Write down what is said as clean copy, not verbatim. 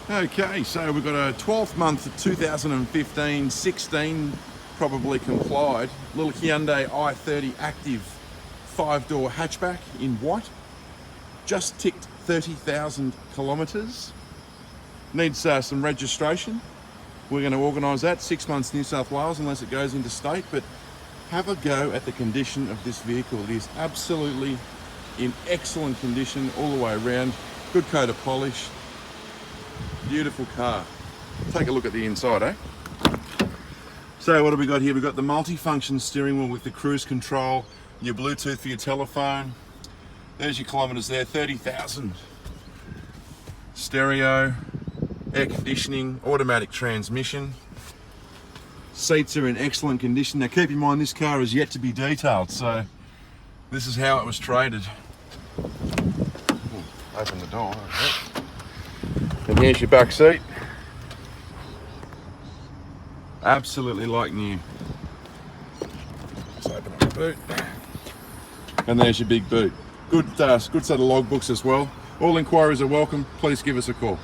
Okay, so we've got a 12th month of 2015, 16 probably complied, little Hyundai I30 Active 5-door hatchback in white. Just ticked 30,000 kilometres. Needs some registration. We're going to organise that, 6 months New South Wales unless it goes into state, but have a go at the condition of this vehicle. It is absolutely in excellent condition all the way around. Good coat of polish. Beautiful car. Take a look at the inside, eh? So what have we got here? We've got the multi-function steering wheel with the cruise control, your Bluetooth for your telephone. There's your kilometres there, 30,000. Stereo, air conditioning, automatic transmission. Seats are in excellent condition. Now keep in mind this car is yet to be detailed, so this is how it was traded. Open the door. And here's your back seat. Absolutely like new. Just open up the boot. And there's your big boot. Good set of logbooks as well. All inquiries are welcome. Please give us a call.